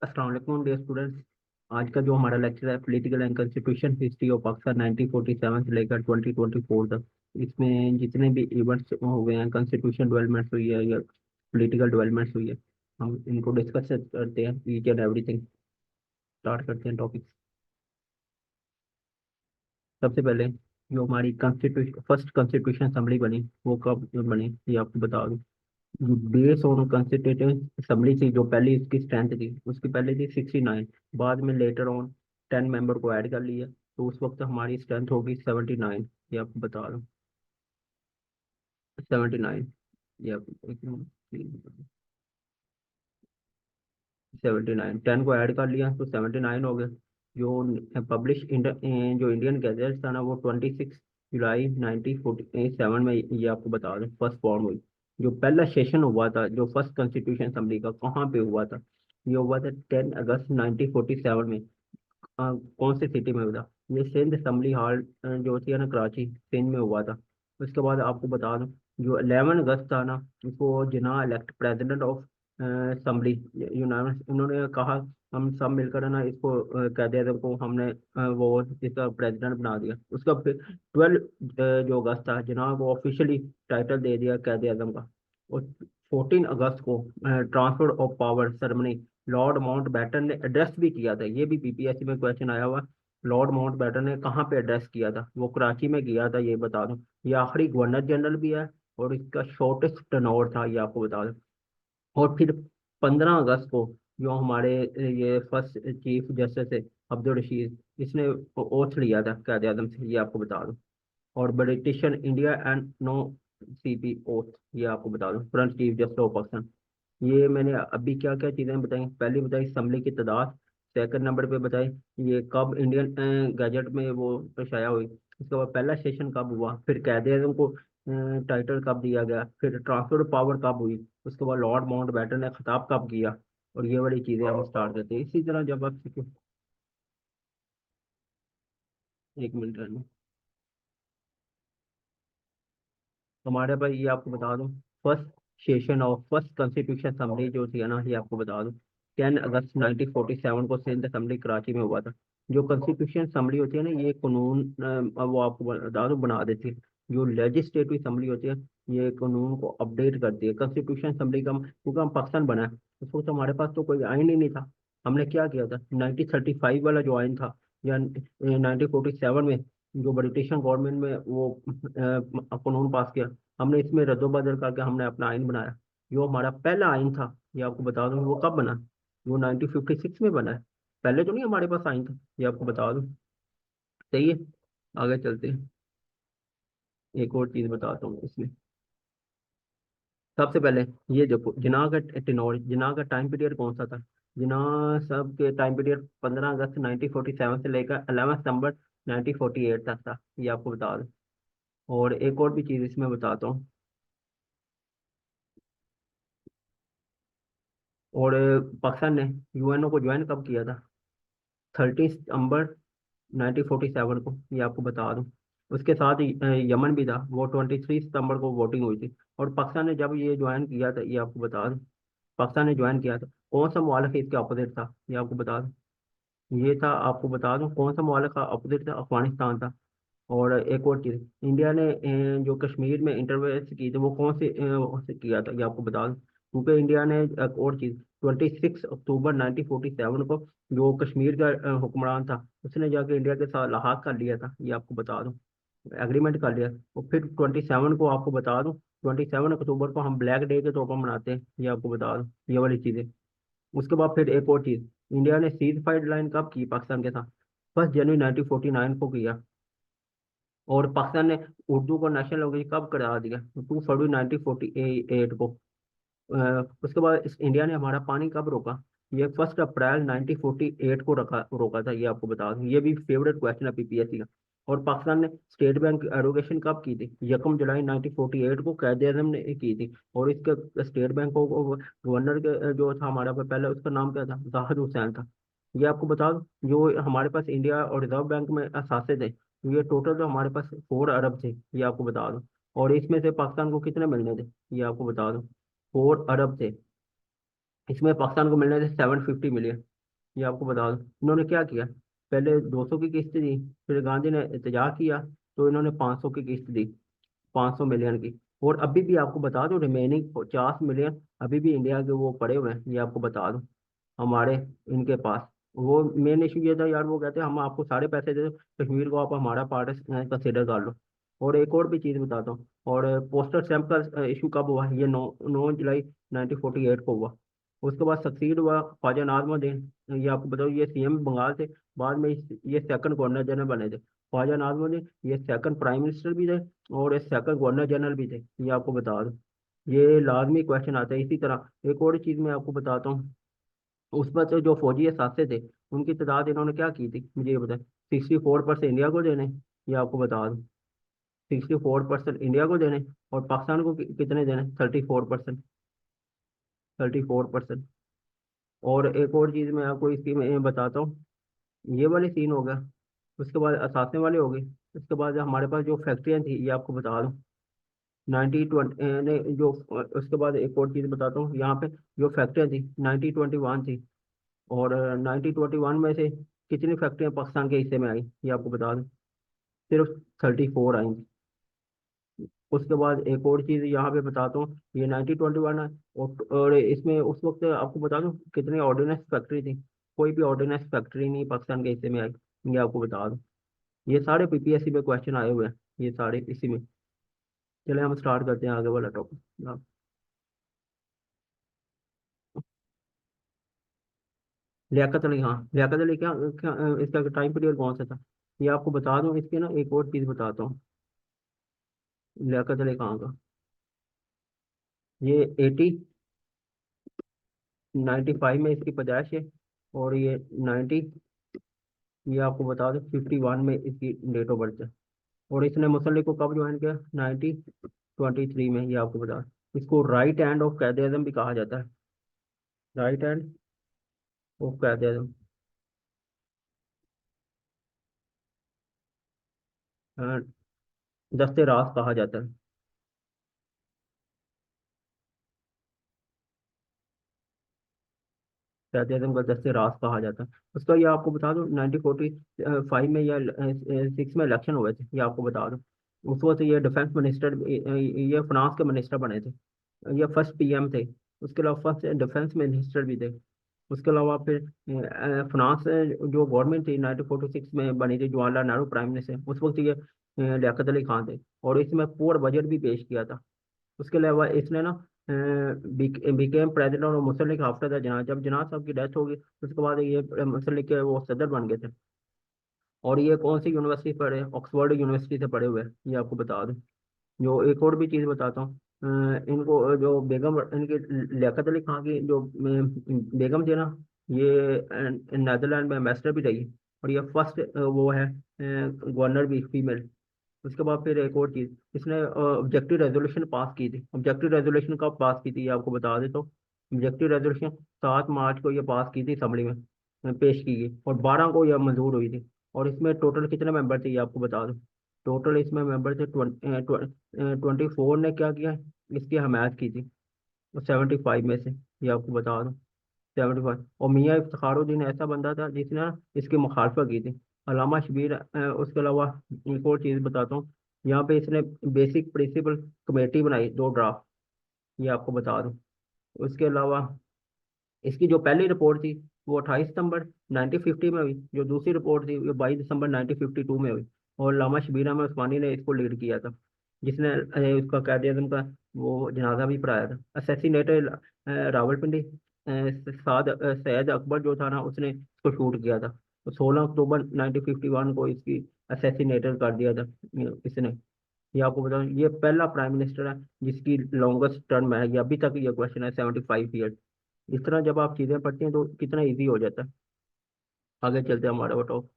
अस्सलाम वालेकुम dear students. आज का जो हमारा लेक्चर है political and constitution history of Pakistan 1947 से लेकर 2024 तक। इसमें जितने भी इवेंट्स हुए हैं, कॉन्स्टिट्यूशन डेवलपमेंट्स हुई है या पॉलिटिकल डेवलपमेंट्स हुई है, हम इनको डिस्कस करते हैं। ईच एंड एवरीथिंग स्टार्ट करते हैं टॉपिक। सबसे पहले जो हमारी कॉन्स्टिट्यूशन फर्स्ट कॉन्स्टिट्यूशन असेंबली बनी वो कब बनी ये आपको बता दूं। बेस ऑन कॉन्स्टिट्यूटिव असेंबली थी, जो पहली इसकी स्ट्रेंथ थी उसकी पहले थी 69। बाद में लेटर ऑन 10 मेंबर को ऐड कर लिया, तो उस वक्त हमारी स्ट्रेंथ होगी 79। ये आपको बता रहा हूँ 79। ये आपको 79, 10 को ऐड कर लिया तो 79 हो गया। जो पब्लिश जो इंडियन गैजेट था ना, वो 26 जुलाई 1947 में, ये आपको बता दें, फर्स्ट फॉर्म हुई। जो पहला सेशन हुआ था, जो फर्स्ट कॉन्स्टिट्यूशन असेंबली का, कहाँ पे हुआ था? ये हुआ था 10 अगस्त 1947 में। कौन सी सिटी में हुआ था? ये सिंध असेंबली हॉल जो होती है ना, कराची सिंध में हुआ था। उसके बाद आपको बता दूं, जो 11 अगस्त था ना, उसको Jinnah elect president of assembly united, उन्होंने कहा हम सब मिलकर है ना इसको कैद आज़म को हमने वो इसका प्रेसिडेंट बना दिया। उसका फिर 12 जो अगस्त था, जनाब वो ऑफिशियली टाइटल दे दिया कैद आज़म का। और 14 अगस्त को transfer of power ceremony Lord Mountbatten ने एड्रेस भी किया था। ये भी पीपीएससी में क्वेश्चन आया हुआ। लॉर्ड माउंट बैटन ने कहाँ पे एड्रेस किया था? वो कराची में किया था, ये बता दूं। ये आखिरी गवर्नर जनरल भी है और इसका शॉर्टेस्ट टर्नओवर था, ये आपको बता दूं। और फिर 15 अगस्त को जो हमारे ये फर्स्ट चीफ जस्टिस है अब्दुल रशीद, इसने ओथ लिया था कायद आजम से, ये आपको बता दूं। और ब्रिटिशन India and no C P, oath आपको बता दूं, front chief justice of Pakistan. ये मैंने अभी क्या क्या चीजें बताई। पहली बताई असेंबली की तादाद। सेकंड नंबर पे बताई ये कब इंडियन गैजेट में वो शाया हुई। उसके बाद पहला सेशन कब हुआ, फिर कायदे आज़म को टाइटल कब दिया गया, फिर ट्रांसफर पावर कब हुई, उसके बाद लॉर्ड माउंट बैटन ने खिताब कब किया। और ये बड़ी चीजें हम स्टार्ट करते हैं। इसी तरह जब आप एक मिनट रहना, हमारे भाई ये आपको बता दूं, first session of first constitution assembly जो थी ना, ये आपको बता दूं 10 अगस्त 1947 को सिंध असेंबली कराची में हुआ था। जो कॉन्स्टिट्यूशन असेंबली होती है ना, ये कानून वो आपको बता दूं बना देती है। जो लेजिस्लेटिव असेंबली होती है, ये कानून को अपडेट करती है। कॉन्स्टिट्यूशन असेंबली का क्योंकि हम पाकिस्तान बना है, उस वक्त हमारे पास तो कोई आइन ही नहीं था। हमने क्या किया था, 1935 वाला जो आइन था, या 1947 में जो ब्रिटिश गवर्नमेंट में वो कानून पास किया, हमने इसमें रद्दोबदल करके हमने अपना आइन बनाया। जो हमारा पहला आइन था, ये आपको बता दूं, वो कब बना? वो 1956 में बना है। पहले तो नहीं हमारे पास आइन था, ये आपको बता दूं। सही है, आगे चलते हैं। एक और चीज बताता हूँ इसमें। सबसे पहले ये देखो, जिना का टेनोर, जिना का टाइम पीरियड कौन सा था? जिना सब के टाइम पीरियड 15 अगस्त 1947 से लेकर 11 सितंबर 1948 तक था, ये आपको बता दूं। और एक और भी चीज इसमें बताता हूँ। और पाकिस्तान ने यूएनओ को ज्वाइन कब किया था? 30 सितंबर 1947 को, ये आपको बता दूं। उसके साथ ही यमन भी था, वो 23 सितंबर को वोटिंग हुई थी। और पाकिस्तान ने जब ये ज्वाइन किया था, ये आपको बता दूं, पाकिस्तान ने ज्वाइन किया था, कौन सा मुआलिफ इसके अपोजिट था, ये आपको बता दूं। ये था, आपको बता दूं कौन सा मुआलिफ का अपोजिट था, अफगानिस्तान था। और एक और चीज, इंडिया ने जो कश्मीर में इंटरवेंशन की थी, वो कौन से से किया था, ये आपको बता दूं। क्योंकि इंडिया ने एक और चीज, 26 अक्टूबर 1947 को जो कश्मीर का हुक्मरान था, उसने जाके इंडिया के साथ लहाक कर लिया था, ये आपको बता दूं, एग्रीमेंट कर लिया। और फिर 27 को आपको बता दूं, 27 अक्टूबर को हम ब्लैक डे के तौर पर मनाते हैं, ये आपको बता दूं, ये वाली चीजें। उसके बाद फिर एक और चीज, इंडिया ने सीज फायर लाइन कब की पाकिस्तान के साथ? 1 जनवरी 1949 को किया। और पाकिस्तान ने उर्दू को नेशनल लैंग्वेज कब करार दिया? 2 फरवरी 1948 को। उसके बाद इंडिया ने हमारा पानी कब रोका? ये 1 अप्रैल 1948 को रोका था, ये आपको बता दूं। ये भी फेवरेट क्वेश्चन है पीपीएससी का। और पाकिस्तान ने स्टेट बैंक एरोगेशन कब की थी? 1 जुलाई 1948 को कायदे आजम ने की थी। और इसके स्टेट बैंक को गवर्नर के जो था हमारा पहले, उसका नाम क्या था? जाहिद हुसैन था। ये आपको बता दूं, जो हमारे पास इंडिया और रिजर्व बैंक में असासे थे, ये टोटल जो हमारे पास 4 अरब थे, ये आपको बता दूं। और इसमें से पाकिस्तान को कितने मिलने थे, ये आपको बता दूं, 4 अरब थे। इसमें पाकिस्तान को मिलने थे 750 मिलियन। ये आपको बता दूं इन्होंने क्या किया, पहले 200 की किस्त दी, फिर गांधी ने एहतजाज किया तो इन्होंने 500 की किस्त दी, 500 मिलियन की। और अभी भी आपको बता दूं रिमेनिंग 50 मिलियन अभी भी इंडिया के वो पड़े हुए हैं, ये आपको बता दूं हमारे इनके पास। वो मेन इशू ये था यार, वो कहते हैं हम आपको सारे पैसे दे दो, कश्मीर को आप हमारा पार्ट कंसिडर कर लो। और एक और भी चीज़ बताता हूँ, और पोस्टल स्टैंप का इशू कब हुआ, ये 9 जुलाई 1948 को हुआ। उसके बाद सक्सीड हुआ ख्वाजा नाज़मुद्दीन, ये आपको बताओ ये सीएम बंगाल थे, बाद में ये सेकंड गवर्नर जनरल बने थे। ख्वाजा नाज़मुद्दीन ये सेकंड प्राइम मिनिस्टर भी थे और ये सेकंड गवर्नर जनरल भी थे, ये आपको बता दूं। ये लाजमी क्वेश्चन आता है। इसी तरह एक और चीज़ मैं आपको बताता हूँ, उस पर तो जो फौजी असासे थे उनकी तादाद इन्होंने क्या की थी, मुझे ये बताएं। 64% इंडिया को देने, ये आपको बता दूं। 64% इंडिया को देने, और पाकिस्तान को कितने देने, 34%। 34%। और एक और चीज़ मैं आपको इसकी मैं बताता हूँ, ये वाली सीन हो गया। उसके बाद असासे वाले हो गए। उसके बाद हमारे पास जो फैक्ट्रियाँ थी ये आपको बता दूँ, 1920 ने जो उसके बाद एक और चीज़ बताता हूँ यहाँ पे, जो फैक्ट्रियाँ थी 1921 थी। और 1921 में से कितनी फैक्ट्रियां पाकिस्तान के हिस्से में आई, ये आपको बता दूं, सिर्फ 34 आई। उसके बाद एक और चीज़ यहाँ पे बताता हूँ, ये 1921 है। और इसमें उस वक्त आपको बता दूं कितनी ऑर्डिनेंस फैक्ट्री थी, कोई भी ऑर्डिनेंस फैक्ट्री नहीं पाकिस्तान के हिस्से में आई, ये आपको बता दूं। ये सारे पीपीएससी में क्वेश्चन आए हुए हैं, ये सारे इसी में। चले हम स्टार्ट करते हैं आगे वाला टॉपिक। लियाकत अली, हाँ लियाकत अली क्या इसका टाइम पीरियड कौन सा था, ये आपको बता दूं। इसके ना एक और चीज़ बताता हूँ, लियाकत अली कहाँ का, ये 95 में इसकी पैदाइश है। और ये 90, ये आपको बता दें 51 में इसकी डेट ऑफ बर्थ है। और इसने मुसल्ले को कब ज्वाइन किया, 1923 में, ये आपको बता दें। इसको राइट हैंड ऑफ कैद आजम भी कहा जाता है, राइट हैंड ऑफ कैद आजम, दस्ते राज कहा जाता है। कैद आजम का दस्ते राज कहा जाता है। उसका ये आपको बता दूं 1945 में या 6 में इलेक्शन हुए थे, ये आपको बता दूं। उस वक्त ये डिफेंस मिनिस्टर, ये फ्रांस के मिनिस्टर बने थे, ये फर्स्ट पीएम थे। उसके अलावा फर्स्ट डिफेंस मिनिस्टर भी थे। उसके अलावा फिर फ्रांस जो गवर्नमेंट थी 1946 में बनी थी, जवाहरलाल नेहरू प्राइम मिनिस्टर, उस वक्त ये लियाकत अली खान थे। और इसमें पूरा बजट भी पेश किया था। उसके अलावा इसने ना बीकेम प्रेसिडेंट और मुसलिक आफ्टर द जना, जब जना साहब की डेथ होगी उसके बाद ये मुसलिक के वो सदर बन गए थे। और ये कौन सी यूनिवर्सिटी पढ़े, ऑक्सफोर्ड यूनिवर्सिटी से पढ़े हुए हैं, ये आपको बता दूं। जो एक और भी चीज़ बताता हूँ, इनको जो बेगम इनकी लियाकत अली खान की जो बेगम थी ना, ये नेदरलैंड में एम्बेसडर भी रही। और ये फर्स्ट वो है गवर्नर भी फीमेल। उसके बाद फिर एक और चीज़, इसने ऑब्जेक्टिव रेजोल्यूशन पास की थी। ऑब्जेक्टिव रेजोल्यूशन कब पास की थी ये आपको बता दे तो, ऑब्जेक्टिव रेजोल्यूशन 7 मार्च को ये पास की थी, असम्बली में पेश की गई, और 12 को यह मंजूर हुई थी। और इसमें टोटल कितने मेंबर थे ये आपको बता दो, टोटल इसमें मेंबर थे 24 ने क्या किया, इसकी हमायत की थी, और 75 में से, ये आपको बता दूं 75। और मियाँ इफ्तिखारुद्दीन ऐसा बंदा था जिसने ना इसकी मुखालफत की थी, अलामा शबीर। उसके अलावा एक और चीज़ बताता हूँ, यहाँ पे इसने बेसिक प्रिंसिपल कमेटी बनाई, 2 ड्राफ्ट, ये आपको बता दूं। उसके अलावा इसकी जो पहली रिपोर्ट थी वो 28 सितंबर 1950 में हुई, जो दूसरी रिपोर्ट थी वो 22 दिसंबर 1952 में हुई। और लामा शबीर अहमद उस्मानी ने इसको लीड किया था, जिसने उसका कायद आज़म का वो जनाजा भी पढ़ाया था। असैसिनेटेड रावलपिंडी, सैयद अकबर जो था ना उसने इसको शूट किया था। तो 16 अक्टूबर 1951 को इसकी असैसिनेटेड कर दिया था इसने। ये आपको बताऊं ये पहला प्राइम मिनिस्टर है जिसकी लॉन्गेस्ट टर्म है, ये अभी तक ये क्वेश्चन है, 75 ईयर। इस तरह जब आप चीजें पढ़ते हैं तो कितना इजी हो जाता है। आगे चलते हैं, हमारा बताओ।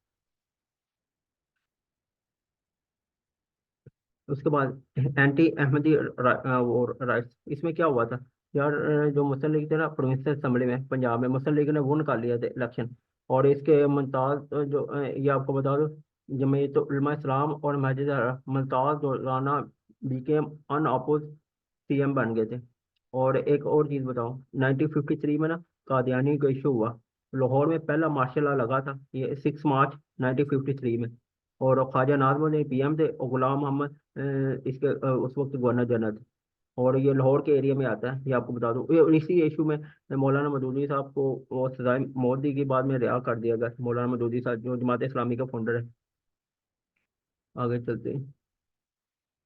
उसके बाद एंटी अहमदी वो राइट्स, इसमें क्या हुआ था यार, जो मुस्लिम लीग थे ना प्रोविंशियल असेंबली में पंजाब में, मुस्लिम लीग ने वो निकाल लिया था इलेक्शन। और इसके मुमताज जो ये आपको बता दो, जमीयत उलमा इस्लाम और मस्जिद मुमताज जो राना बीकेम अनअपोज सीएम बन गए थे। और एक और चीज़ बताओ, 1953 में ना कादियानी का इशू हुआ, लाहौर में पहला मार्शल लॉ लगा था, ये 6 मार्च 1953 में। और ख्वाजा नाज़मुद्दीन पीएम थे और गुलाम मोहम्मद इसके उस वक्त गवर्नर जनरल थे। और ये लाहौर के एरिया में आता है, ये आपको बता दूं। ये इसी इशू में मौलाना मदूदी साहब को वो सजाए मौत दी के बाद में रिहा कर दिया गया। मौलाना मदूदी साहब जो जमात इस्लामी का फाउंडर है। आगे चलते हैं।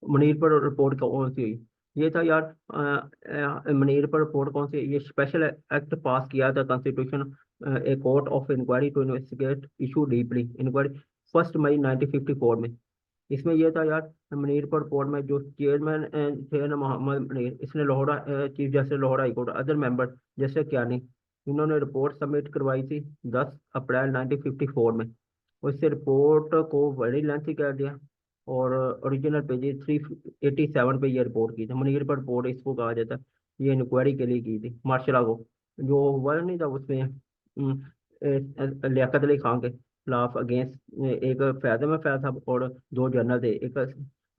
मुनीर पर रिपोर्ट कौन सी हुई? ये था यार, मुनीर पर रिपोर्ट कौन सी, ये स्पेशल एक्ट पास किया था constitution, a court of inquiry to investigate issue deeply inquiry, 1 मई 1954 में। इसमें यह था यार, मुनीर पर रिपोर्ट में जो चेयरमैन थे ना मोहम्मद मुनीर, इसने Lahore chief justice Lahore high court, other member जैसे क्यानी, इन्होंने रिपोर्ट सबमिट करवाई थी 10 अप्रैल 1954 में। उससे रिपोर्ट को बड़ी लेंथी कर दिया। और ओरिजिनल पेजेस 387 पे ये रिपोर्ट की थी। मुनीर पर रिपोर्ट इसको कहा जाता है, ये इंक्वायरी के लिए की थी मार्शल को। जो हुआ नहीं था उसमें लियाकत अली खान के खिलाफ अगेंस्ट एक फैज़म फैज साहब और दो जनरल थे, एक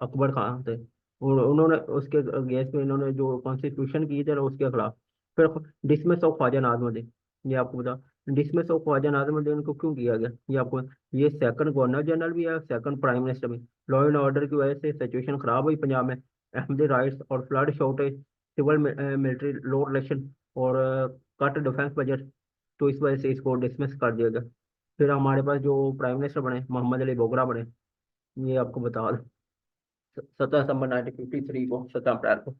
अकबर खान थे। उन्होंने उसके अगेंस्ट में इन्होंने जो कॉन्स्टिट्यूशन की थी ना उसके खिलाफ। फिर डिसमिस ऑफ ख्वाजा नाज़मुद्दीन, ये आपको बता, डिसमिस ऑफ ख्वाजा नाज़मुद्दीन को क्यों किया गया ये आपको, ये सेकंड गवर्नर जनरल भी है, सेकंड प्राइम मिनिस्टर भी। लॉ एंड ऑर्डर की वजह से सिचुएशन खराब हुई पंजाब में, अहमदी राइट्स और फ्लड शॉर्टेज, सिविल मिलिट्री लो रिलेशन और कट डिफेंस बजट, तो इस वजह से इसको डिसमिस कर दिया गया। फिर हमारे पास जो प्राइम मिनिस्टर बने मोहम्मद अली बोगरा बने, ये आपको बता दें 17 दिसंबर 1953 को, 17 अप्रैल को।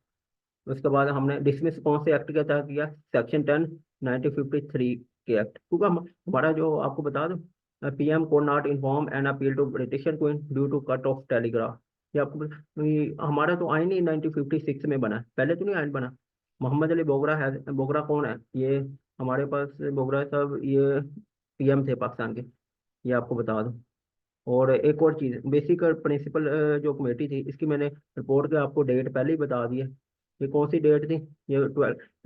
उसके बाद हमने डिसमिस कौन से एक्ट के तहत किया, सेक्शन 10 1953 के एक्ट, क्योंकि हमारा जो आपको बता दूं, पीएम को not inform and appeal to British queen due to cut off telegraph. ये आपको ये हमारा तो आइन ही 1956 में बना है, पहले तो नहीं आइन बना। मोहम्मद अली बोगरा है, बोगरा कौन है ये, हमारे पास बोगरा साहब ये पीएम थे पाकिस्तान के, ये आपको बता दूं। और एक और चीज़, बेसिक प्रिंसिपल जो कमेटी थी इसकी मैंने रिपोर्ट के आपको डेट पहले ही बता दी है। ये कौन सी डेट थी, ये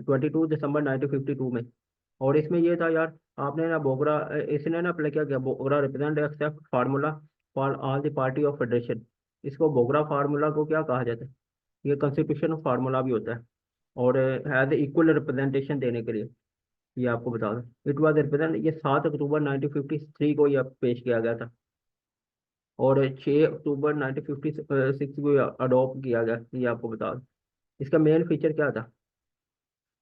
22 दिसंबर 1952 में। और इसमें ये था यार, आपने ना बोगरा इसने ना अप्लाई क्या किया, Bogra represent except formula for all the party of federation. इसको बोगरा फार्मूला को क्या कहा जाता है, ये कॉन्स्टिट्यूशन फार्मूला भी होता है। और हैज इक्वल रिप्रेजेंटेशन देने के लिए, ये आपको बता दें, इट वाज रिप्रेजेंट, ये 7 अक्टूबर 1953 को यह पेश किया गया था। और 6 अक्टूबर 1956 को अडॉप्ट किया गया, ये आपको बता दें। इसका मेन फीचर क्या था,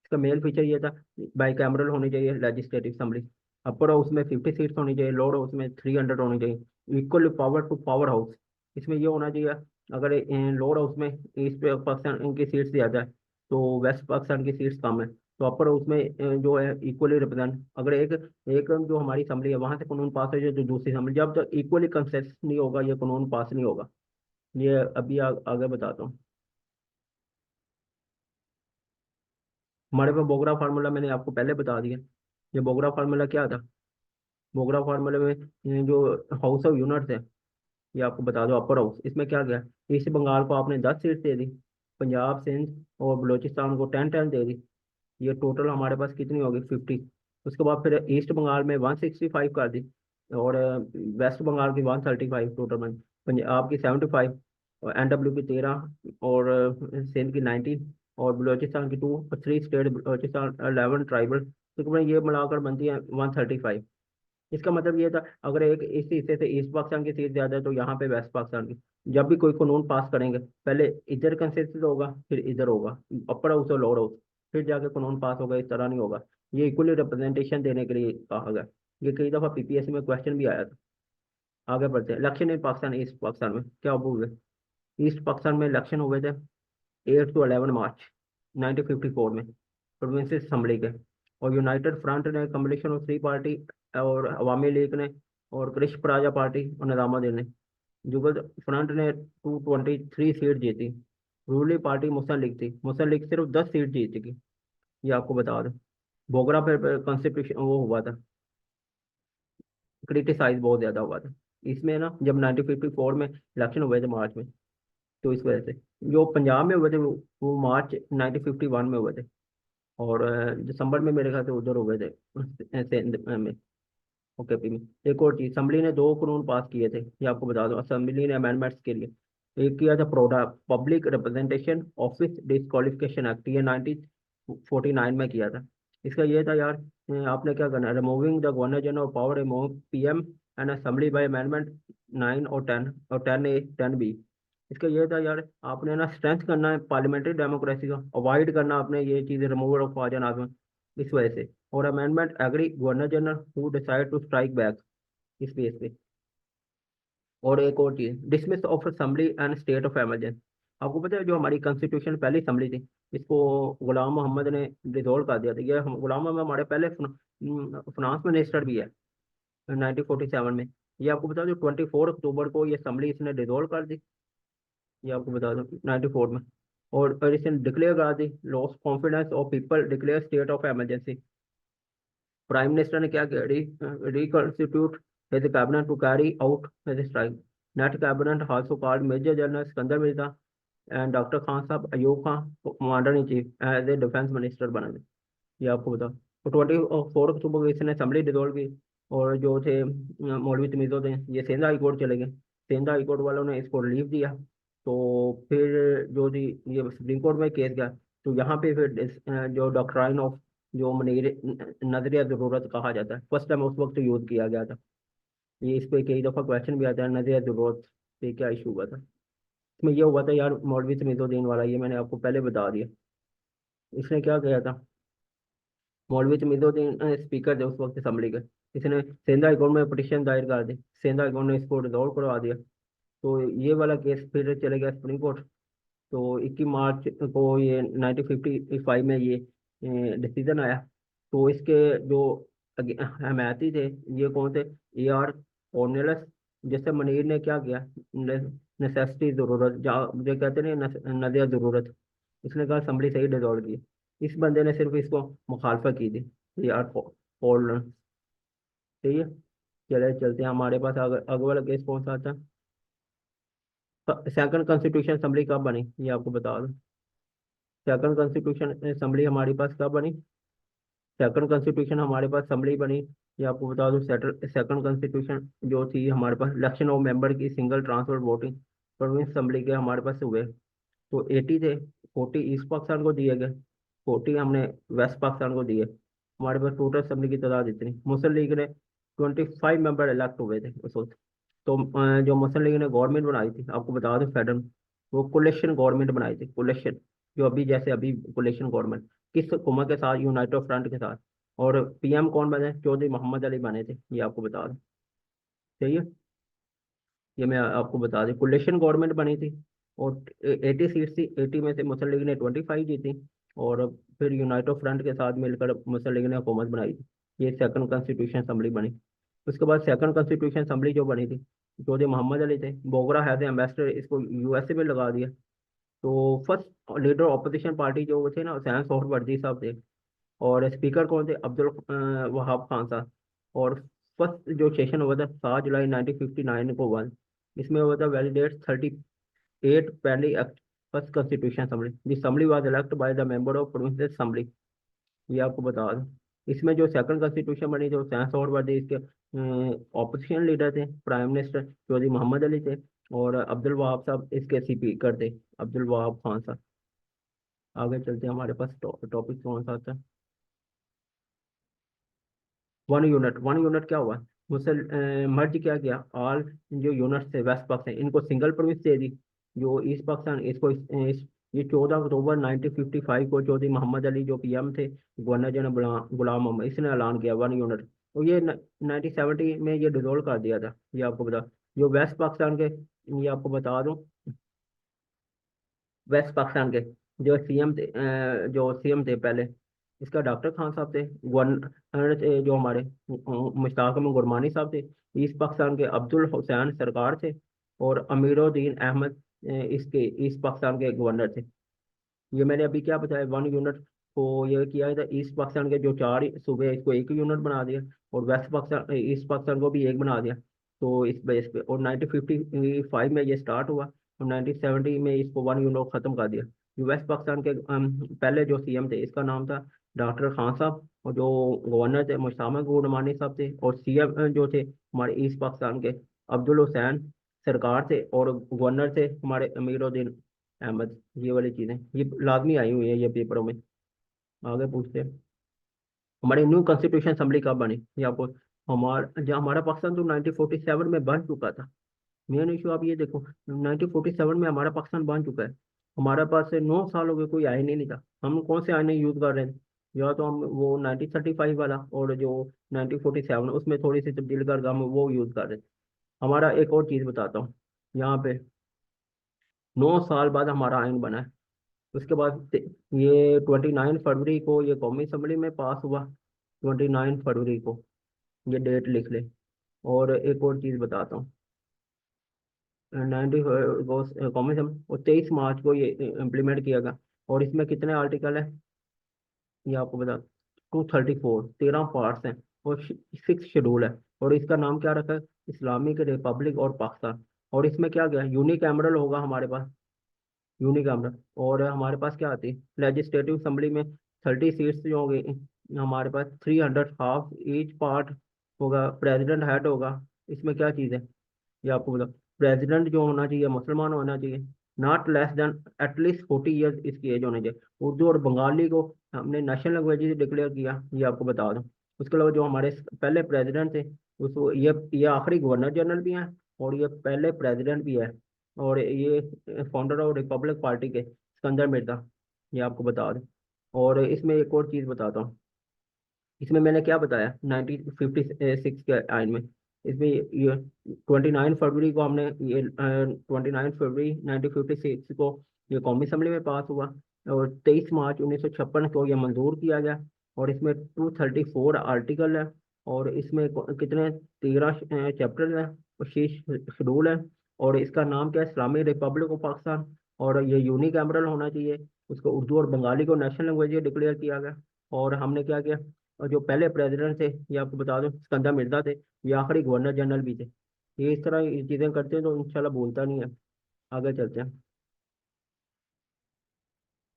इसका मेन फीचर ये था, बाई कैमरल होनी चाहिए लेजिस्लेटिव असेंबली, अपर हाउस में 50 सीट्स होनी चाहिए, लोअर हाउस में 300 होनी चाहिए, equal power to power house. इसमें ये होना चाहिए, अगर लोअर हाउस में ईस्ट पाकिस्तान की सीट्स ज़्यादा है तो वेस्ट पाकिस्तान की सीट्स कम है, तो अपर हाउस में जो है इक्वली रिप्रेजेंट, अगर एक एक जो हमारी असम्बली है वहां से कानून पास हो जाए तो दूसरी असम्बली, जब तक इक्वली कंसेंसस नहीं होगा ये कानून पास नहीं होगा। ये अभी आगे बताता हूँ। हमारे पास बोगरा फार्मूला मैंने आपको पहले बता दिया। ये बोगरा फार्मूला क्या था, बोगरा फार्मूले में ये जो हाउस ऑफ यूनिट्स है, ये आपको बता दो अपर हाउस, इसमें क्या गया, ईस्ट बंगाल को आपने 10 सीट दे दी, पंजाब सिंध और बलोचिस्तान को 10-10 दे दी, ये टोटल हमारे पास कितनी होगी 50। उसके बाद फिर ईस्ट बंगाल में 165 कर दी, और वेस्ट बंगाल की 135 टोटल में, पंजाब की 75, और एनडब्ल्यू की 13, और सिंध की 19, और बलोचिस्तान की 2, और 3 स्टेट बलोचिस्तान 11 ट्राइबल, तो ये मिलाकर बनती है 135। इसका मतलब ये था, अगर एक इस हिस्से से ईस्ट पाकिस्तान की सीट ज्यादा है तो यहाँ पे वेस्ट पाकिस्तान की, जब भी कोई कानून पास करेंगे पहले इधर कंसेंसस होगा फिर इधर होगा, अपर हाउस और लोअर हाउस, फिर जाके कानून पास होगा, इस तरह नहीं होगा। ये इक्वली रिप्रेजेंटेशन देने के लिए कहा गया। ये कई दफा पीपीएससी में क्वेश्चन भी आया था। आगे बढ़ते हैं, election in Pakistan, east Pakistan में क्या हुए, ईस्ट पाकिस्तान में इलेक्शन हुए थे 8 to 11 मार्च 1954 में, प्रोविंशियल असम्बली के। और यूनाइटेड फ्रंट ने, कम्बिनेशन ऑफ 3 पार्टी, और अवामी लीग ने, और कृष्ण पराजा पार्टी और निजामुद्दीन ने, जुगल फ्रंट ने 223 सीट जीती। रूलिंग पार्टी मुस्लिम लीग थी, मुस्लिम लीग सिर्फ 10 सीट जीत सकी, ये आपको बता दें। बोगरा फिर कॉन्स्टिट्यूशन वो हुआ था, क्रिटिसाइज बहुत ज्यादा हुआ था इसमें ना, जब 1954 में इलेक्शन हुए थे मार्च में, तो इस वजह से जो पंजाब में हुए थे वो मार्च 1951 में हुए थे। और दिसंबर में मेरे ख्याल से उधर हुए थे सिंध में, ओके पी में। एक और चीज, असेंबली ने 2 कानून पास किए थे, ये आपको बता दो, असेंबली ने अमेंडमेंट्स के लिए। एक किया था PRODA public representation office disqualification act, ये 19 49 में किया था। इसका ये था यार, आपने क्या करना है, removing the governor general power remove PM and assembly bye amendment 9 और 10 और 10A 10B। इसका ये था यार, आपने ना स्ट्रेंथ करना है पार्लियामेंट्री डेमोक्रेसी का, अवॉइड करना आपने ये चीज़ रिमूवल ऑफ आजन आजम इस वजह से। और amendment agree governor general who decide to strike back इस बेस पे। और एक और चीज, dismiss of assembly and state of emergency. आपको पता है जो हमारी कॉन्स्टिट्यूशन पहली असेंबली थी, इसको गुलाम मोहम्मद ने डिसॉल्व कर दिया था। ये गुलाम मोहम्मद हमारे पहले फिनांस मिनिस्टर भी है 1947 में। ये आपको बता दो 24 अक्टूबर को ये असेंबली इसने डिसॉल्व कर दी, ये आपको बता दो 94 में। और इसने डिक्लेयर करा दी loss confidence of people, declare state of emergency. Prime minister ने क्या किया, reconstitute his cabinet to carry out his strike. Net cabinet also called major general Sikandar Mirza and doctor Khan Sahab Ayub Khan commander in chief as a defence minister बना थे। ये आपको बताओ। तो 24 अक्टूबर को इसने असेंबली डिसॉल्व की। और जो थे मौलवी तमीज़ुद्दीन, ये सिंध हाई कोर्ट चले गए। सिंध हाई कोर्ट वालों ने इसको रिलीफ दिया। तो फिर जो थी, ये सुप्रीम कोर्ट में केस गया। तो यहाँ पे फिर जो डॉक्ट्राइन ऑफ जो मनीर नजरिया ज़रूरत कहा जाता है, फर्स्ट टाइम उस वक्त यूज़ किया गया था। ये इस पे कई दफ़ा क्वेश्चन भी आता है, नजरिया ज़रूरत पे क्या इशू हुआ था। इसमें ये हुआ था यार, मौलवी तमीज़ुद्दीन वाला, ये मैंने आपको पहले बता दिया। इसने क्या किया था, मौलवी तमीज़ुद्दीन स्पीकर थे उस वक्त असम्बली के। इसने सिंध हाई कोर्ट में पिटीशन दायर कर दी, सिंध हाई कोर्ट ने इसको रिजॉल्व करवा दिया। तो ये वाला केस फिर चले गया सुप्रीम कोर्ट। तो 21 मार्च को ये 1955 में ये डिसीजन आया। तो इसके जो हमायती थे, ये कौन थे, AR कॉर्नेलियस। जैसे मनीर ने क्या किया, नेसेसिटी ज़रूरत, जहाँ जो कहते हैं नदिया ज़रूरत, इसने कहा असम्बली सही डिजॉल्व की। इस बंदे ने सिर्फ इसको मुखालफत की थी, AR कॉर्नेलियस। सही है। चले चलते हैं हमारे पास अगला वाला केस कौन सा आता है। सेकंड कॉन्स्टिट्यूशन असेंबली कब बनी, ये आपको बता दो। सेकंड कॉन्स्टिट्यूशन असेंबली हमारे पास कब बनी, सेकंड कॉन्स्टिट्यूशन हमारे पास असेंबली बनी, ये आपको बता दूं। सेकंड कॉन्स्टिट्यूशन जो थी हमारे पास, इलेक्शन ऑफ मेंबर की single transfer voting province assembly के हमारे पास हुए। तो 80 थे, 40 ईस्ट पाकिस्तान को दिए गए, 40 हमने वेस्ट पाकिस्तान को दिए। हमारे पास टोटल असेंबली की तादाद इतनी। मुस्लिम लीग ने 25 मेंबर इलेक्ट हुए थे उस वक्त। तो जो मुस्लिम लीग ने गवर्नमेंट बनाई थी, आपको बता दें फेडरल, वो कोलेशन गवर्नमेंट बनाई थी, कोलेशन। जो अभी जैसे अभी कोलेशन गवर्नमेंट, किस हुकूमत के साथ, यूनाइटेड फ्रंट के साथ। और PM कौन बने, चौधरी मोहम्मद अली बने थे, ये आपको बता दें। सही है। ये मैं आपको बता दें, कोलेशन गवर्नमेंट बनी थी। और 80 सीट थी, 80 में से मुस्लिम लीग ने 25 जीती। और फिर यूनाइटेड फ्रंट के साथ मिलकर मुस्लिम लीग ने हुकूमत बनाई थी। ये सेकंड कॉन्स्टिट्यूशन असेंबली बनी। उसके बाद सेकंड कॉन्स्टिट्यूशन असेंबली जो बनी थी, चौधरी मोहम्मद अली थे, बोगरा हैज एम्बेसडर, इसको USA में लगा दिया। तो फर्स्ट लीडर ऑपोजिशन पार्टी जो थे ना, हुसैन सोहरावर्दी साहब थे। और स्पीकर कौन थे, अब्दुल वहाब खान साहब। और फर्स्ट जो सेशन हुआ था 7 जुलाई 1959 को हुआ। इसमें हुआ था वैलिडेट 38 पहली act first constitution assembly, the assembly was elect by the member of provincial assembly. ये आपको बता दें। इसमें जो सेकंड कॉन्स्टिट्यूशन बनी, जो साइंस और वर्दी, इसके ऑपोजिशन लीडर थे, प्राइम मिनिस्टर चौधरी मोहम्मद अली थे। और अब्दुल वहाब साहब इसके स्पीकर थे, अब्दुल वहाब खान साहब। आगे चलते हैं, हमारे पास टॉपिक कौन सा आता है। वन यूनिट, वन यूनिट क्या हुआ, मुसल मर्ज क्या किया, ऑल जो यूनिट थे वेस्ट पाकिस्तान, इनको सिंगल प्रोविंस दे दी। जो ईस्ट पाकिस्तान, इसको ये 14 अक्टूबर 1955 को चौधरी मोहम्मद अली जो PM थे, गवर्नर जनरल गुलाम मोहम्मद, इसने ऐलान किया वन यूनिट। तो ये 1970 में ये डिसॉल्व कर दिया था, ये आपको बता। जो वेस्ट पाकिस्तान के, ये आपको बता दूं, वेस्ट पाकिस्तान के जो CM थे, जो CM थे पहले, इसका डॉक्टर खान साहब थे। गवर्नर थे जो हमारे मुश्ताक अहमद गुरमानी साहब थे। ईस्ट पाकिस्तान के अब्दुल हुसैन सरकार थे। और अमीरुद्दीन अहमद इसके ईस्ट पाकिस्तान के गवर्नर थे। ये मैंने अभी क्या बताया, वन यूनिट को ये किया था। ईस्ट पाकिस्तान के जो 4 सूबे हैं, इसको एक यूनिट बना दिया। और वेस्ट पाकिस्तान, ईस्ट पाकिस्तान को भी एक बना दिया। तो इस बेस पे, और 1955 में ये स्टार्ट हुआ। और 1970 में इसको वन यूनिट खत्म कर दिया। जो वेस्ट पाकिस्तान के पहले जो CM थे, इसका नाम था डॉक्टर खान साहब। और जो गवर्नर थे मुश्ताक गुरमानी साहब थे। और CM जो थे हमारे ईस्ट पाकिस्तान के, अब्दुल हुसैन सरकार थे। और गवर्नर थे हमारे अमीरुद्दीन अहमद। ये वाली चीजें ये लाजमी आई हुई है ये पेपरों में। आगे पूछते हैं, हमारी न्यू कॉन्स्टिट्यूशन असेंबली कब बनी ये आपको। हमारा पाकिस्तान तो 1947 में बन चुका था। मेन इशू आप ये देखो, 1947 में हमारा पाकिस्तान बन चुका है। हमारे पास से 9 साल हो गए, कोई आईन ही नहीं था। हम कौन से आईने यूज कर रहे हैं? या तो हम वो 1935 वाला, और जो 1947 उसमें थोड़ी सी तब्दील करके हम वो यूज कर रहे थे। हमारा एक और चीज बताता हूँ, यहाँ पे 9 साल बाद हमारा आइन बना है। उसके बाद ये 29 फरवरी को ये कौमी असम्बली में पास हुआ, 29 फरवरी को, ये डेट लिख ले। और एक और चीज बताता हूँ, कौमी असेंबली, और 23 मार्च को ये इम्प्लीमेंट किया गया। और इसमें कितने आर्टिकल है ये आपको बता, 234, 13 पार्ट्स हैं, और 6 शेड्यूल है। और इसका नाम क्या रखा है? इस्लामिक रिपब्लिक और पाकिस्तान। और इसमें क्या गया, यूनिकैमरल होगा हमारे पास, यूनिकैमरल। और हमारे पास क्या आती है लेजिस्लेटिव असेंबली में, 30 सीट्स जो होंगी हमारे पास, 300 हाफ ईच पार्ट होगा, प्रेसिडेंट हेड होगा। इसमें क्या चीज़ है ये आपको बता, प्रेसिडेंट जो होना चाहिए मुसलमान होना चाहिए, not less than at least 40 years इसकी एज होनी चाहिए। उर्दू और बंगाली को हमने नेशनल लैंग्वेज डिक्लेयर किया, ये आपको बता दूं। उसके अलावा जो हमारे पहले प्रेसिडेंट थे, उसको ये आखिरी गवर्नर जनरल भी हैं, और ये पहले प्रेसिडेंट भी है। और ये फाउंडर ऑफ रिपब्लिक पार्टी के सिकंदर मिर्जा, ये आपको बता दूं। और इसमें एक और चीज़ बताता हूँ, इसमें मैंने क्या बताया 1956 के आइन में, इसमें ये 29 फरवरी को हमने ये 29 फरवरी 1956 को ये कौमी असम्बली में पास हुआ। और 23 मार्च 1956 को ये मंजूर किया गया। और इसमें 234 आर्टिकल है। और इसमें कितने 13 चैप्टर है, और 6 शेड्यूल है। और इसका नाम क्या है, इस्लामी रिपब्लिक ऑफ पाकिस्तान। और ये यूनिकैमरल होना चाहिए। उसको उर्दू और बंगाली को नेशनल लैंग्वेज डिक्लेयर किया गया। और हमने क्या किया, और जो पहले प्रेसिडेंट थे ये आपको बता दूं सिकंदर मिर्जा थे, ये आखिरी गवर्नर जनरल भी थे। ये इस तरह ये चीजें करते हैं तो इंशाल्लाह बोलता नहीं है। आगे चलते हैं।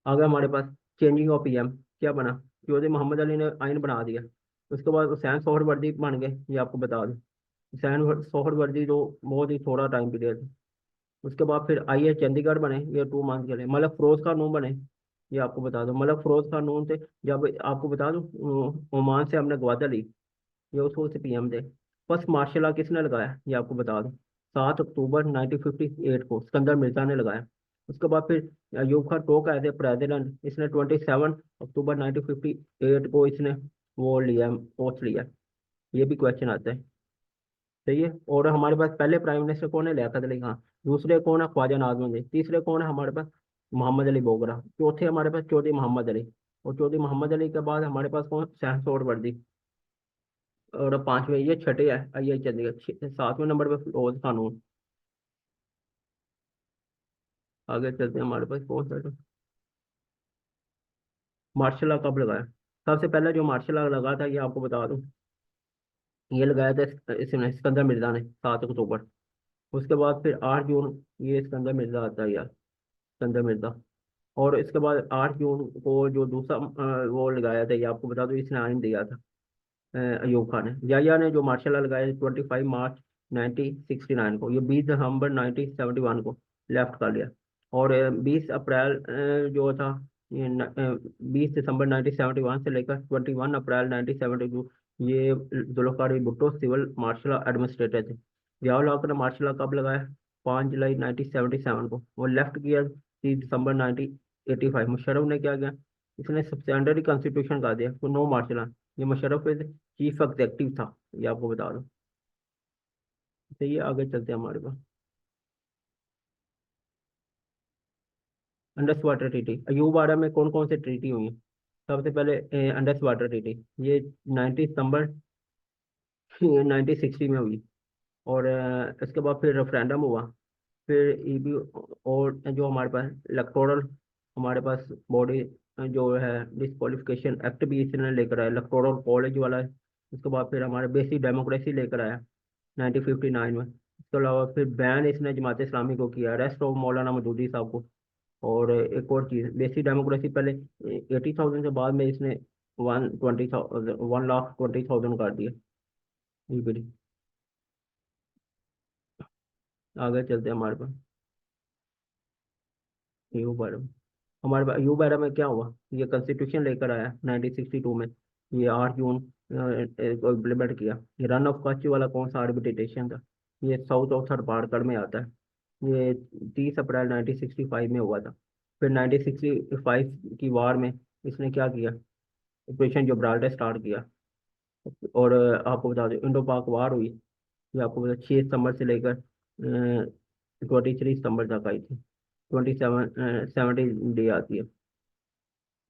आगे हमारे पास चेंजिंग ऑफ पीएम क्या बना, चौधरी मोहम्मद अली ने आइन बना दिया। उसके बाद हुसैन सोहरवर्दी बन गए, ये आपको बता दूं। हुसैन सोहरवर्दी तो बहुत ही थोड़ा टाइम पीरियड। उसके बाद फिर आईए चंडीगढ़ बने, ये 2 मंथ के लिए। मलक फिरोज खानून बने, ये आपको बता दूं। मलक फिरोज खानून थे, जब आपको बता दूं ओमान से हमने गवादा ली, ये उस वक्त पीएम थे। फर्स्ट मार्शल लॉ किसने लगाया ये आपको बता दूं, 7 अक्टूबर 1958 को सिकंदर मिर्जा ने लगाया। उसके बाद फिर अयूब खान टोक आए थे प्रेसिडेंट, इसने 27 अक्टूबर 1958 को इसने वो लिया, पोस्ट लिया। ये भी क्वेश्चन आता है। सही है। और हमारे पास पहले प्राइम मिनिस्टर कौन है, लियाकत अली खान। दूसरे कौन है, ख्वाजा नाज़मुद्दीन। तीसरे कौन है हमारे पास, मोहम्मद अली बोगरा। चौथे हमारे पास चौधरी मोहम्मद अली। और चौधरी मोहम्मद अली के बाद हमारे पास कौन, शहसोर वर्दी। और पांचवें ये छठे है आई चंडीगढ़। 7वें नंबर पे फिरोज कानून। आगे चलते हैं, हमारे पास कौन सा, मार्शल लॉ कब लगाया। सबसे पहले जो मार्शल लॉ लगा था ये आपको बता दूं, ये लगाया था इसने सिकंदर मिर्जा ने, 7 अक्टूबर। उसके बाद फिर 8 जून, ये सिकंदर मिर्जा आता है यार, सिकंदर मिर्जा। और इसके बाद 8 जून को जो दूसरा वो लगाया था, ये आपको बता दूं, इसने आइन दिया था अयूब खान ने। याया ने जो मार्शल लॉ लगाया 25 मार्च 1969 को, ये 20 दिसंबर 1971 को लेफ्ट कर लिया। और 20 अप्रैल जो था, ये 20 दिसंबर 1971 से लेकर 21 अप्रैल 1972, ये Zulfikar Ali Bhutto civil martial administrator थे। जियाउल हक ने मार्शल लॉ कब लगाया, 5 जुलाई 1977 को, वो लेफ्ट किया 30 दिसंबर 1985। मुशर्रफ ने क्या किया, इसने सब्सटेंडरी कॉन्स्टिट्यूशन कर दिया, तो नो मार्शल लॉ। ये मुशर्रफ चीफ एग्जेक्टिव था, ये आपको बता दूं। तो ये आगे चलते हैं हमारे पास, अंडस वाटर ट्रीटी। अयूब आरा में कौन कौन से ट्रीटी हुई हैं। सबसे पहले अंडस वाटर ट्रीटी, ये 19 सितंबर 1960 में हुई। और इसके बाद फिर रेफरेंडम हुआ। फिर ईबी, और जो हमारे पास इलेक्टोरल, हमारे पास बॉडी जो है डिस्क्वालिफिकेशन एक्ट भी इसने लेकर आया, इलेक्टोरल कॉलेज वाला है। उसके बाद फिर हमारे बेसिक डेमोक्रेसी लेकर आया 1959 में। इसके अलावा फिर बैन इसने जमात इस्लामी को किया, अरेस्ट ऑफ मौलाना मदूदी साहब को। और एक और चीज़, बेसिक डेमोक्रेसी पहले 80,000 के बाद में इसने 1,20,000 कर दिया। ये भी आगे चलते हैं हमारे पास, ये ऊपर। हमारे पास अयूब एरा में क्या हुआ, ये कॉन्स्टिट्यूशन लेकर आया 1962 में, ये 8 जून को इम्प्लीमेंट किया। ये रन ऑफ कच्छ वाला कौन सा आर्बिट्रेशन था, ये साउथ ऑफ थारपारकर में आता है। ये 30 अप्रैल 1965 में हुआ था। फिर 1965 की वार में इसने क्या किया, ऑपरेशन जोब्राल्टर स्टार्ट किया। और आपको बता दें इंडो पाक वार हुई, ये आपको बता 6 सितंबर से लेकर 23 सितंबर तक आई थी। 70 डे आती है।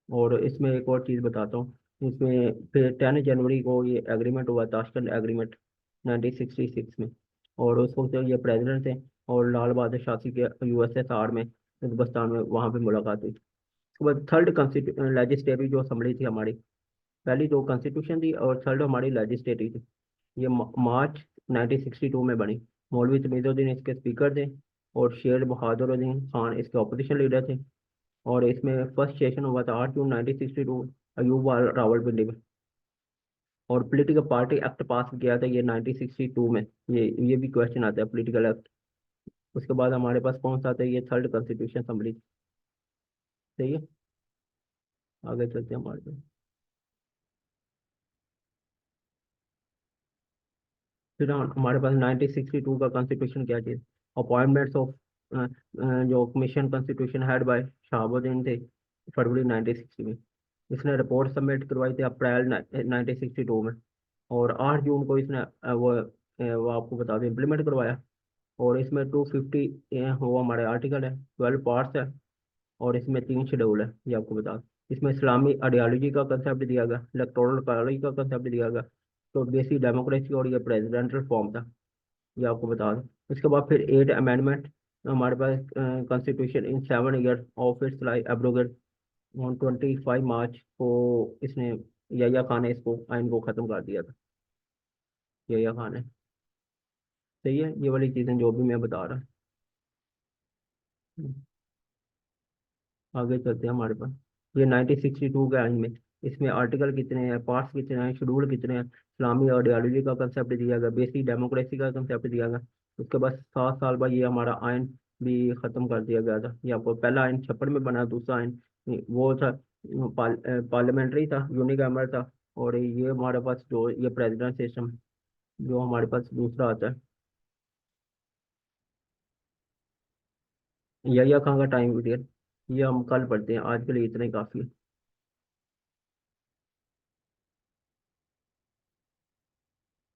और इसमें एक और चीज़ बताता हूँ, इसमें फिर 10 जनवरी को ये एग्रीमेंट हुआ, ताशकंद एग्रीमेंट 1966 में। और उस वक्त ये प्रेसिडेंट थे, और लाल बहादुर शास्त्री के यूएसएसआर में, हिंदुस्तान में, वहाँ पे मुलाकात हुई। उसके बाद थर्ड लेजिस्लेटिव जो असेंबली थी हमारी, पहली दो कॉन्स्टिट्यूशन थी और थर्ड हमारी लेजिस्लेटिव थी। ये मार्च 1962 में बनी। मौलवी तमीजुद्दीन इसके स्पीकर थे, और शेर बहादुरुद्दीन खान इसके ऑपोजिशन लीडर थे। और इसमें फर्स्ट सेशन हुआ था 8 जून 1962 अयूब रावलपिंडी में। और पॉलिटिकल पार्टी एक्ट पास किया था ये 1962 में। ये भी क्वेश्चन आता है, पॉलिटिकल एक्ट। उसके बाद हमारे पास कौन सा आता है, ये थर्ड कॉन्स्टिट्यूशन असेंबली। सही है, आगे चलते हैं हमारे पास। फिर हमारे पास 1962 का कॉन्स्टिट्यूशन क्या चीज़, अपॉइंटमेंट्स ऑफ जो commission constitution head by Shahabuddin थे, फरवरी 1960 में। इसने रिपोर्ट सबमिट करवाई थी अप्रैल 1962 में। और 8 जून को इसने वो आपको बता दें इम्प्लीमेंट करवाया। और इसमें 250 वो हमारे आर्टिकल है, 12 पार्ट्स है। और इसमें 3 शेड्यूल है, ये आपको बता दें। इसमें इस्लामी आइडियोलॉजी का कंसेप्ट दिया गया, इलेक्टोरल कॉलेज का कंसेप्ट दिया गया, तो बेसिक डेमोक्रेसी, और ये प्रेसिडेंटल फॉर्म था, ये आपको बता दें। उसके बाद फिर 8 अमेंडमेंट हमारे पास, constitution in 7 year of its life abrogate on 25 March को इसने, यहिया खान ने इसको आइन को ख़त्म कर दिया था, यहिया खान ने। सही है, ये वाली चीज़ें जो भी मैं बता रहा हूँ। आगे चलते हैं हमारे पास। ये 1962 के आइन में, इसमें आर्टिकल कितने हैं, पार्ट्स कितने हैं, शेड्यूल कितने हैं, इस्लामी आइडियोलॉजी का कंसेप्ट दिया गया, बेसिक डेमोक्रेसी का कंसेप्ट दिया गया। उसके बाद 7 साल बाद ये हमारा आइन भी ख़त्म कर दिया गया था। ये आपको पहला आइन 56 में बना, दूसरा आइन वो था पार्लियामेंट्री था, यूनिकैमरल था। और ये हमारे पास जो ये प्रेसिडेंट सिस्टम जो हमारे पास दूसरा आता है, यहिया खान का टाइम पीरियड, ये हम कल पढ़ते हैं, आज के लिए इतना ही काफ़ी है।